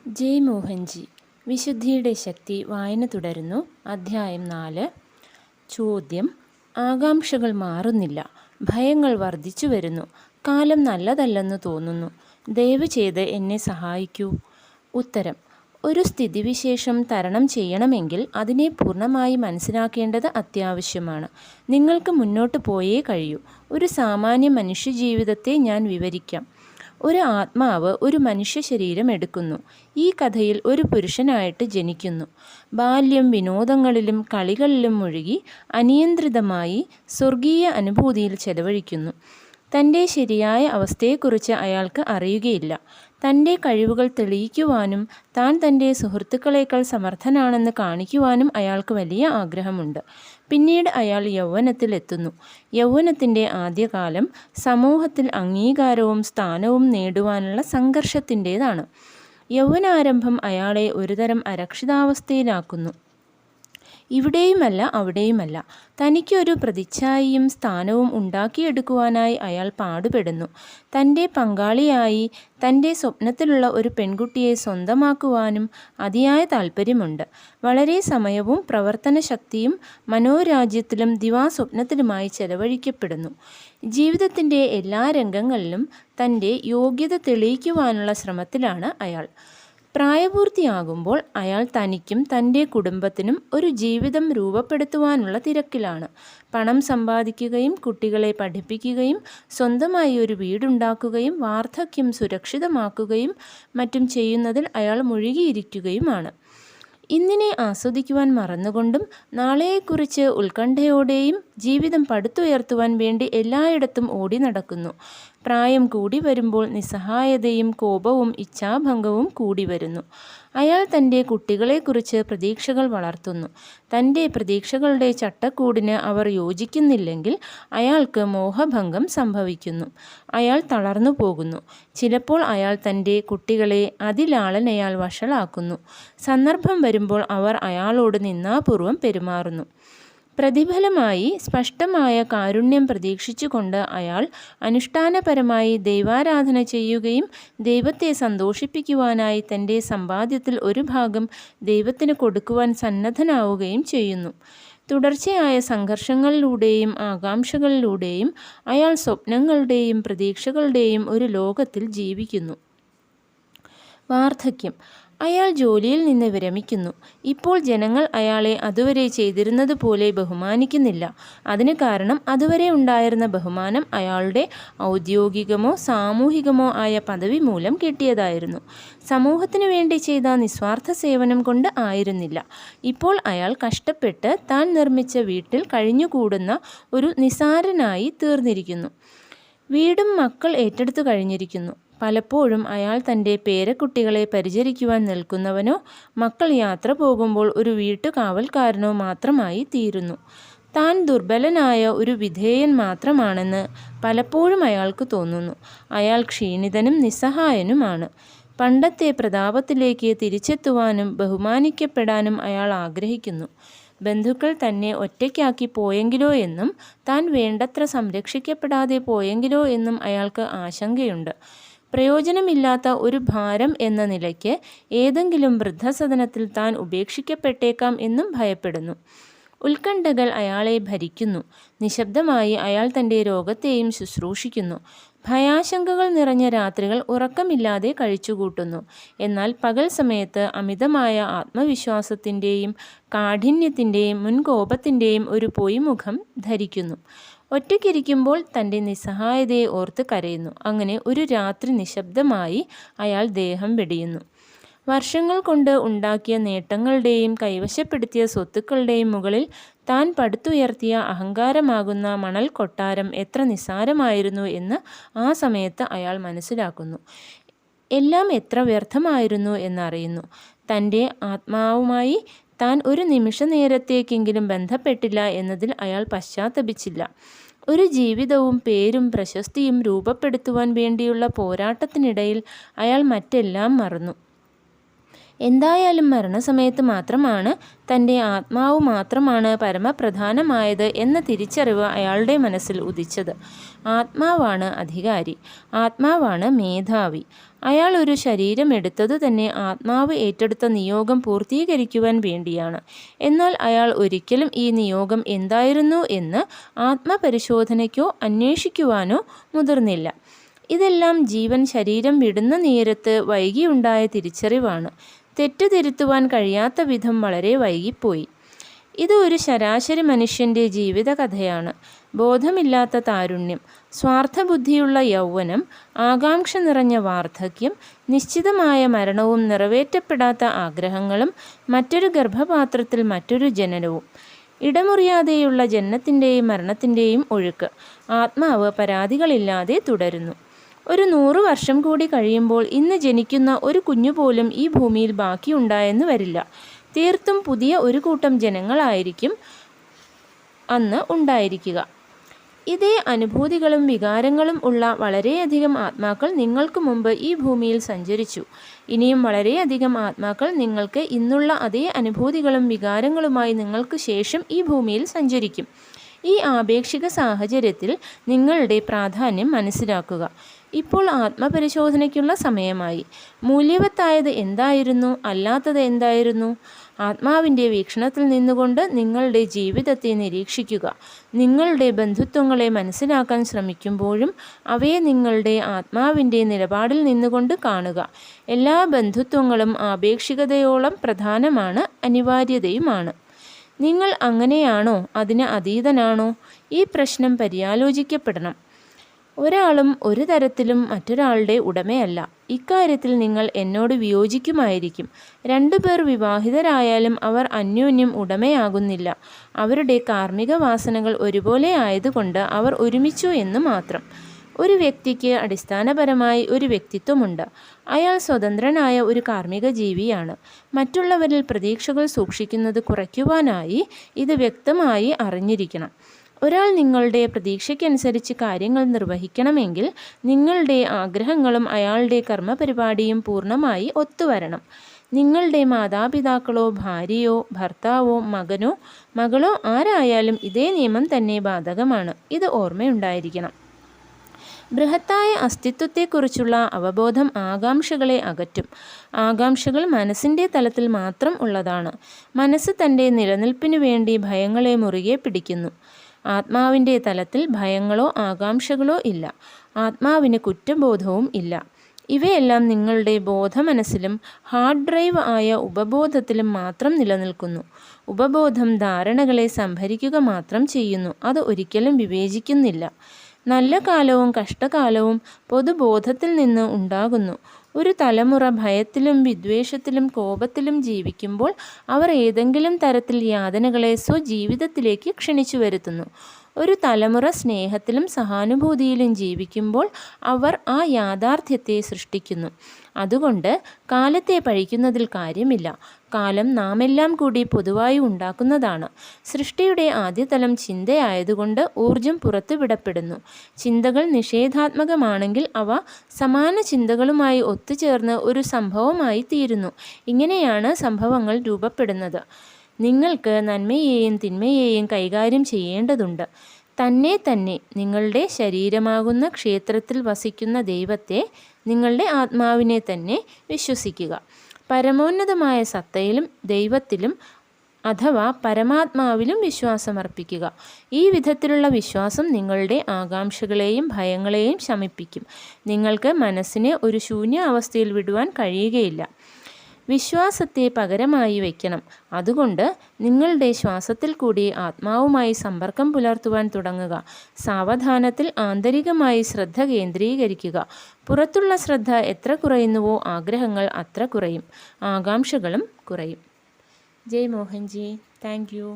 ജയ് മോഹൻജി. വിശുദ്ധിയുടെ ശക്തി. വായന തുടരുന്നു. അധ്യായം 4. ചോദ്യം: ആകാംക്ഷകൾ മാറുന്നില്ല. ഭയങ്ങൾ വർദ്ധിച്ചു വരുന്നു. കാലം നല്ലതല്ലെന്ന് തോന്നുന്നു. ദയവ് ചെയ്ത് എന്നെ സഹായിക്കൂ. ഉത്തരം: ഒരു സ്ഥിതിവിശേഷം തരണം ചെയ്യണമെങ്കിൽ അതിനെ പൂർണ്ണമായി മനസ്സിലാക്കേണ്ടത് അത്യാവശ്യമാണ്. നിങ്ങൾക്ക് മുന്നോട്ട് പോയേ കഴിയൂ. ഒരു സാമാന്യ മനുഷ്യജീവിതത്തെ ഞാൻ വിവരിക്കാം. ഒരു ആത്മാവ് ഒരു മനുഷ്യ ശരീരം എടുക്കുന്നു. ഈ കഥയിൽ ഒരു പുരുഷനായിട്ട് ജനിക്കുന്നു. ബാല്യം വിനോദങ്ങളിലും കളികളിലും മുഴുകി അനിയന്ത്രിതമായി സ്വർഗീയ അനുഭൂതിയിൽ ചെലവഴിക്കുന്നു. തൻ്റെ ശരിയായ അവസ്ഥയെക്കുറിച്ച് അയാൾക്ക് അറിയുകയില്ല. തൻ്റെ കഴിവുകൾ തെളിയിക്കുവാനും താൻ തൻ്റെ സുഹൃത്തുക്കളേക്കാൾ സമർത്ഥനാണെന്ന് കാണിക്കുവാനും അയാൾക്ക് വലിയ ആഗ്രഹമുണ്ട്. പിന്നീട് അയാൾ യൗവനത്തിലെത്തുന്നു. യൗവനത്തിൻ്റെ ആദ്യകാലം സമൂഹത്തിൽ അംഗീകാരവും സ്ഥാനവും നേടുവാനുള്ള സംഘർഷത്തിൻ്റേതാണ്. യൗവനാരംഭം അയാളെ ഒരുതരം അരക്ഷിതാവസ്ഥയിലാക്കുന്നു. ഇവിടെയുമല്ല അവിടെയുമല്ല. തനിക്കൊരു പ്രതിച്ഛായയും സ്ഥാനവും ഉണ്ടാക്കിയെടുക്കുവാനായി അയാൾ പാടുപെടുന്നു. തൻ്റെ പങ്കാളിയായി തൻ്റെ സ്വപ്നത്തിലുള്ള ഒരു പെൺകുട്ടിയെ സ്വന്തമാക്കുവാനും അതിയായ താൽപ്പര്യമുണ്ട്. വളരെ സമയവും പ്രവർത്തനശക്തിയും മനോരാജ്യത്തിലും ദിവാസ്വപ്നത്തിലുമായി ചെലവഴിക്കപ്പെടുന്നു. ജീവിതത്തിൻ്റെ എല്ലാ രംഗങ്ങളിലും തൻ്റെ യോഗ്യത തെളിയിക്കുവാനുള്ള ശ്രമത്തിലാണ് അയാൾ. പ്രായപൂർത്തിയാകുമ്പോൾ അയാൾ തനിക്കും തൻ്റെ കുടുംബത്തിനും ഒരു ജീവിതം രൂപപ്പെടുത്തുവാനുള്ള തിരക്കിലാണ്. പണം സമ്പാദിക്കുകയും കുട്ടികളെ പഠിപ്പിക്കുകയും സ്വന്തമായി ഒരു വീടുണ്ടാക്കുകയും വാർദ്ധക്യം സുരക്ഷിതമാക്കുകയും മറ്റും ചെയ്യുന്നതിൽ അയാൾ മുഴുകിയിരിക്കുകയുമാണ്. ഇന്നിനെ ആസ്വദിക്കുവാൻ മറന്നുകൊണ്ടും നാളെയെക്കുറിച്ച് ഉത്കണ്ഠയോടെയും ജീവിതം പടുത്തുയർത്തുവാൻ വേണ്ടി എല്ലായിടത്തും ഓടി നടക്കുന്നു. പ്രായം കൂടി വരുമ്പോൾ നിസ്സഹായതയും കോപവും ഇച്ഛാഭംഗവും കൂടി വരുന്നു. അയാൾ തൻ്റെ കുട്ടികളെക്കുറിച്ച് പ്രതീക്ഷകൾ വളർത്തുന്നു. തൻ്റെ പ്രതീക്ഷകളുടെ ചട്ടക്കൂടിന് അവർ യോജിക്കുന്നില്ലെങ്കിൽ അയാൾക്ക് മോഹഭംഗം സംഭവിക്കുന്നു. അയാൾ തളർന്നു പോകുന്നു. ചിലപ്പോൾ അയാൾ തൻ്റെ കുട്ടികളെ അതിലാളനയാൽ വഷളാക്കുന്നു. സന്ദർഭം വരുമ്പോൾ അവർ അയാളോട് നിന്ദാപൂർവം പെരുമാറുന്നു. പ്രതിഫലമായി സ്പഷ്ടമായ കാരുണ്യം പ്രതീക്ഷിച്ചുകൊണ്ട് അയാൾ അനുഷ്ഠാനപരമായി ദൈവാരാധന ചെയ്യുകയും ദൈവത്തെ സന്തോഷിപ്പിക്കുവാനായി തൻ്റെ സമ്പാദ്യത്തിൽ ഒരു ഭാഗം ദൈവത്തിന് കൊടുക്കുവാൻ സന്നദ്ധനാവുകയും ചെയ്യുന്നു. തുടർച്ചയായ സംഘർഷങ്ങളിലൂടെയും ആകാംക്ഷകളിലൂടെയും അയാൾ സ്വപ്നങ്ങളുടെയും പ്രതീക്ഷകളുടെയും ഒരു ലോകത്തിൽ ജീവിക്കുന്നു. വാർദ്ധക്യം. അയാൾ ജോലിയിൽ നിന്ന് വിരമിക്കുന്നു. ഇപ്പോൾ ജനങ്ങൾ അയാളെ അതുവരെ ചെയ്തിരുന്നത് പോലെ ബഹുമാനിക്കുന്നില്ല. അതിന് കാരണം അതുവരെ ഉണ്ടായിരുന്ന ബഹുമാനം അയാളുടെ ഔദ്യോഗികമോ സാമൂഹികമോ ആയ പദവി മൂലം കിട്ടിയതായിരുന്നു. സമൂഹത്തിനു വേണ്ടി ചെയ്ത നിസ്വാർത്ഥ സേവനം കൊണ്ട് ആയിരുന്നില്ല. ഇപ്പോൾ അയാൾ കഷ്ടപ്പെട്ട് താൻ നിർമ്മിച്ച വീട്ടിൽ കഴിഞ്ഞുകൂടുന്ന ഒരു നിസ്സാരനായി തീർന്നിരിക്കുന്നു. വീടും മക്കൾ ഏറ്റെടുത്തു കഴിഞ്ഞിരിക്കുന്നു. പലപ്പോഴും അയാൾ തൻ്റെ പേരക്കുട്ടികളെ പരിചരിക്കുവാൻ നിൽക്കുന്നവനോ മക്കൾ യാത്ര പോകുമ്പോൾ ഒരു വീട്ടുകാവൽക്കാരനോ മാത്രമായി തീരുന്നു. താൻ ദുർബലനായ ഒരു വിധേയൻ മാത്രമാണെന്ന് പലപ്പോഴും അയാൾക്ക് തോന്നുന്നു. അയാൾ ക്ഷീണിതനും നിസ്സഹായനുമാണ്. പണ്ടത്തെ പ്രതാപത്തിലേക്ക് തിരിച്ചെത്തുവാനും ബഹുമാനിക്കപ്പെടാനും അയാൾ ആഗ്രഹിക്കുന്നു. ബന്ധുക്കൾ തന്നെ ഒറ്റയ്ക്കാക്കി പോയെങ്കിലോ എന്നും താൻ വേണ്ടത്ര സംരക്ഷിക്കപ്പെടാതെ പോയെങ്കിലോ എന്നും അയാൾക്ക് ആശങ്കയുണ്ട്. പ്രയോജനമില്ലാത്ത ഒരു ഭാരം എന്ന നിലയ്ക്ക് ഏതെങ്കിലും വൃദ്ധസദനത്തിൽ താൻ ഉപേക്ഷിക്കപ്പെട്ടേക്കാം എന്നും ഭയപ്പെടുന്നു. ഉത്കണ്ഠകൾ അയാളെ ഭരിക്കുന്നു. നിശബ്ദമായി അയാൾ തൻ്റെ രോഗത്തെയും ശുശ്രൂഷിക്കുന്നു. ഭയാശങ്കകൾ നിറഞ്ഞ രാത്രികൾ ഉറക്കമില്ലാതെ കഴിച്ചുകൂട്ടുന്നു. എന്നാൽ പകൽ സമയത്ത് അമിതമായ ആത്മവിശ്വാസത്തിൻ്റെയും കാഠിന്യത്തിൻ്റെയും മുൻകോപത്തിൻ്റെയും ഒരു പൊയ്മുഖം ധരിക്കുന്നു. ഒറ്റയ്ക്കിരിക്കുമ്പോൾ തൻ്റെ നിസ്സഹായതയെ ഓർത്ത് കരയുന്നു. അങ്ങനെ ഒരു രാത്രി നിശബ്ദമായി അയാൾ ദേഹം വെടിയുന്നു. വർഷങ്ങൾ കൊണ്ട് ഉണ്ടാക്കിയ നേട്ടങ്ങളുടെയും കൈവശപ്പെടുത്തിയ സ്വത്തുക്കളുടെയും മുകളിൽ താൻ പടുത്തുയർത്തിയ അഹങ്കാരമാകുന്ന മണൽ കൊട്ടാരം എത്ര നിസ്സാരമായിരുന്നു എന്ന് ആ സമയത്ത് അയാൾ മനസ്സിലാക്കുന്നു. എല്ലാം എത്ര വ്യർത്ഥമായിരുന്നു എന്നറിയുന്നു. തൻ്റെ ആത്മാവുമായി താൻ ഒരു നിമിഷ നേരത്തേക്കെങ്കിലും ബന്ധപ്പെട്ടില്ല എന്നതിൽ അയാൾ പശ്ചാത്തപിച്ചില്ല. ഒരു ജീവിതവും പേരും പ്രശസ്തിയും രൂപപ്പെടുത്തുവാൻ വേണ്ടിയുള്ള പോരാട്ടത്തിനിടയിൽ അയാൾ മറ്റെല്ലാം മറന്നു. എന്തായാലും മരണസമയത്ത് മാത്രമാണ് തൻ്റെ ആത്മാവ് മാത്രമാണ് പരമപ്രധാനമായത് എന്ന തിരിച്ചറിവ് അയാളുടെ മനസ്സിൽ ഉദിച്ചത്. ആത്മാവാണ് അധികാരി, ആത്മാവാണ് മേധാവി. അയാൾ ഒരു ശരീരം എടുത്തത് തന്നെ ആത്മാവ് ഏറ്റെടുത്ത നിയോഗം പൂർത്തീകരിക്കുവാൻ വേണ്ടിയാണ്. എന്നാൽ അയാൾ ഒരിക്കലും ഈ നിയോഗം എന്തായിരുന്നു എന്ന് ആത്മപരിശോധനയ്ക്കോ അന്വേഷിക്കുവാനോ മുതിർന്നില്ല. ഇതെല്ലാം ജീവൻ ശരീരം വിടുന്ന നേരത്ത് വൈകിയുണ്ടായ തിരിച്ചറിവാണ്. തെറ്റ് തിരുത്തുവാൻ കഴിയാത്ത വിധം വളരെ വൈകിപ്പോയി. ഇത് ഒരു ശരാശരി മനുഷ്യൻ്റെ ജീവിതകഥയാണ്. ബോധമില്ലാത്ത താരുണ്യം, സ്വാർത്ഥബുദ്ധിയുള്ള യൗവനം, ആകാംക്ഷ നിറഞ്ഞ വാർദ്ധക്യം, നിശ്ചിതമായ മരണവും നിറവേറ്റപ്പെടാത്ത ആഗ്രഹങ്ങളും, മറ്റൊരു ഗർഭപാത്രത്തിൽ മറ്റൊരു ജനനവും, ഇടമുറിയാതെയുള്ള ജനനത്തിൻ്റെയും മരണത്തിൻ്റെയും ഒഴുക്ക്. ആത്മാവ് പരാതികളില്ലാതെ തുടരുന്നു. ഒരു 100 വർഷം കൂടി കഴിയുമ്പോൾ ഇന്ന് ജനിക്കുന്ന ഒരു കുഞ്ഞുപോലും ഈ ഭൂമിയിൽ ബാക്കിയുണ്ടായെന്ന് വരില്ല. തീർത്തും പുതിയ ഒരു കൂട്ടം ജനങ്ങളായിരിക്കും അന്ന് ഉണ്ടായിരിക്കുക. ഇതേ അനുഭൂതികളും വികാരങ്ങളും ഉള്ള വളരെയധികം ആത്മാക്കൾ നിങ്ങൾക്ക് മുമ്പ് ഈ ഭൂമിയിൽ സഞ്ചരിച്ചു. ഇനിയും വളരെയധികം ആത്മാക്കൾ നിങ്ങൾക്ക് ഇന്നുള്ള അതേ അനുഭൂതികളും വികാരങ്ങളുമായി നിങ്ങൾക്ക് ശേഷം ഈ ഭൂമിയിൽ സഞ്ചരിക്കും. ഈ ആപേക്ഷിക സാഹചര്യത്തിൽ നിങ്ങളുടെ പ്രാധാന്യം മനസ്സിലാക്കുക. ഇപ്പോൾ ആത്മപരിശോധനയ്ക്കുള്ള സമയമായി. മൂല്യവത്തായത് എന്തായിരുന്നു, അല്ലാത്തത് എന്തായിരുന്നു? ആത്മാവിൻ്റെ വീക്ഷണത്തിൽ നിന്നുകൊണ്ട് നിങ്ങളുടെ ജീവിതത്തെ നിരീക്ഷിക്കുക. നിങ്ങളുടെ ബന്ധുത്വങ്ങളെ മനസ്സിലാക്കാൻ ശ്രമിക്കുമ്പോഴും അവയെ നിങ്ങളുടെ ആത്മാവിൻ്റെ നിലപാടിൽ നിന്നുകൊണ്ട് കാണുക. എല്ലാ ബന്ധുത്വങ്ങളും ആപേക്ഷികതയോളം പ്രധാനമാണ്, അനിവാര്യതയുമാണ്. നിങ്ങൾ അങ്ങനെയാണോ, അതിന് അതീതനാണോ? ഈ പ്രശ്നം പര്യാലോചിക്കപ്പെടണം. ഒരാളും ഒരു തരത്തിലും മറ്റൊരാളുടെ ഉടമയല്ല. ഇക്കാര്യത്തിൽ നിങ്ങൾ എന്നോട് വിയോജിക്കുമായിരിക്കും. 2 പേർ വിവാഹിതരായാലും അവർ അന്യോന്യം ഉടമയാകുന്നില്ല. അവരുടെ കാർമ്മിക വാസനകൾ ഒരുപോലെ ആയതുകൊണ്ട് അവർ ഒരുമിച്ചു എന്ന് മാത്രം. ഒരു വ്യക്തിക്ക് അടിസ്ഥാനപരമായി ഒരു വ്യക്തിത്വമുണ്ട്. അയാൾ സ്വതന്ത്രനായ ഒരു കാർമ്മിക ജീവിയാണ്. മറ്റുള്ളവരിൽ പ്രതീക്ഷകൾ സൂക്ഷിക്കുന്നത് കുറയ്ക്കുവാനായി ഇത് വ്യക്തമായി അറിഞ്ഞിരിക്കണം. ഒരാൾ നിങ്ങളുടെ പ്രതീക്ഷയ്ക്കനുസരിച്ച് കാര്യങ്ങൾ നിർവഹിക്കണമെങ്കിൽ നിങ്ങളുടെ ആഗ്രഹങ്ങളും അയാളുടെ കർമ്മപരിപാടിയും പൂർണ്ണമായി ഒത്തുവരണം. നിങ്ങളുടെ മാതാപിതാക്കളോ ഭാര്യയോ ഭർത്താവോ മകനോ മകളോ ആരായാലും ഇതേ നിയമം തന്നെ ബാധകമാണ്. ഇത് ഓർമ്മയുണ്ടായിരിക്കണം. ബൃഹത്തായ അസ്തിത്വത്തെക്കുറിച്ചുള്ള അവബോധം ആകാംക്ഷകളെ അകറ്റും. ആകാംക്ഷകൾ മനസ്സിൻ്റെ തലത്തിൽ മാത്രം ഉള്ളതാണ്. മനസ്സ് തൻ്റെ നിലനിൽപ്പിനു വേണ്ടി ഭയങ്ങളെ മുറുകെ പിടിക്കുന്നു. ആത്മാവിൻ്റെ തലത്തിൽ ഭയങ്ങളോ ആകാംക്ഷകളോ ഇല്ല. ആത്മാവിന് കുറ്റബോധവും ഇല്ല. ഇവയെല്ലാം നിങ്ങളുടെ ബോധമനസ്സിലും ഹാർഡ് ഡ്രൈവ് ആയ ഉപബോധത്തിലും മാത്രം നിലനിൽക്കുന്നു. ഉപബോധം ധാരണകളെ സംഭരിക്കുക മാത്രം ചെയ്യുന്നു. അത് ഒരിക്കലും വിവേചിക്കുന്നില്ല. നല്ല കാലവും കഷ്ടകാലവും പൊതുബോധത്തിൽ നിന്ന് ഉണ്ടാകുന്നു. ഒരു തലമുറ ഭയത്തിലും വിദ്വേഷത്തിലും കോപത്തിലും ജീവിക്കുമ്പോൾ അവർ ഏതെങ്കിലും തരത്തിൽ യാതനകളെ സ്വജീവിതത്തിലേക്ക് ക്ഷണിച്ചു വരുത്തുന്നു. ഒരു തലമുറ സ്നേഹത്തിലും സഹാനുഭൂതിയിലും ജീവിക്കുമ്പോൾ അവർ ആ യാഥാർത്ഥ്യത്തെ സൃഷ്ടിക്കുന്നു. അതുകൊണ്ട് കാലത്തെ പഴിക്കുന്നതിൽ കാര്യമില്ല. കാലം നാമെല്ലാം കൂടി പൊതുവായി ഉണ്ടാക്കുന്നതാണ്. സൃഷ്ടിയുടെ ആദ്യതലം ചിന്തയായതുകൊണ്ട് ഊർജം പുറത്തുവിടപ്പെടുന്നു. ചിന്തകൾ നിഷേധാത്മകമാണെങ്കിൽ അവ സമാന ചിന്തകളുമായി ഒത്തുചേർന്ന് ഒരു സംഭവമായി തീരുന്നു. ഇങ്ങനെയാണ് സംഭവങ്ങൾ രൂപപ്പെടുന്നത്. നിങ്ങൾക്ക് നന്മയെയും തിന്മയെയും കൈകാര്യം ചെയ്യേണ്ടതുണ്ട്. തന്നെ നിങ്ങളുടെ ശരീരമാകുന്ന ക്ഷേത്രത്തിൽ വസിക്കുന്ന ദൈവത്തെ, നിങ്ങളുടെ ആത്മാവിനെ തന്നെ വിശ്വസിക്കുക. പരമോന്നതമായ സത്തയിലും ദൈവത്തിലും അഥവാ പരമാത്മാവിലും വിശ്വാസമർപ്പിക്കുക. ഈ വിധത്തിലുള്ള വിശ്വാസം നിങ്ങളുടെ ആകാംക്ഷകളെയും ഭയങ്ങളെയും ശമിപ്പിക്കും. നിങ്ങൾക്ക് മനസ്സിനെ ഒരു ശൂന്യ അവസ്ഥയിൽ വിടുവാൻ കഴിയുകയില്ല. വിശ്വാസത്തെ പകരമായി വയ്ക്കണം. അതുകൊണ്ട് നിങ്ങളുടെ ശ്വാസത്തിൽ കൂടി ആത്മാവുമായി സമ്പർക്കം പുലർത്തുവാൻ തുടങ്ങുക. സാവധാനത്തിൽ ആന്തരികമായി ശ്രദ്ധ കേന്ദ്രീകരിക്കുക. പുറത്തുള്ള ശ്രദ്ധ എത്ര കുറയുന്നുവോ ആഗ്രഹങ്ങൾ അത്ര കുറയും, ആകാംക്ഷകളും കുറയും. ജയ് മോഹൻജി. Thank U.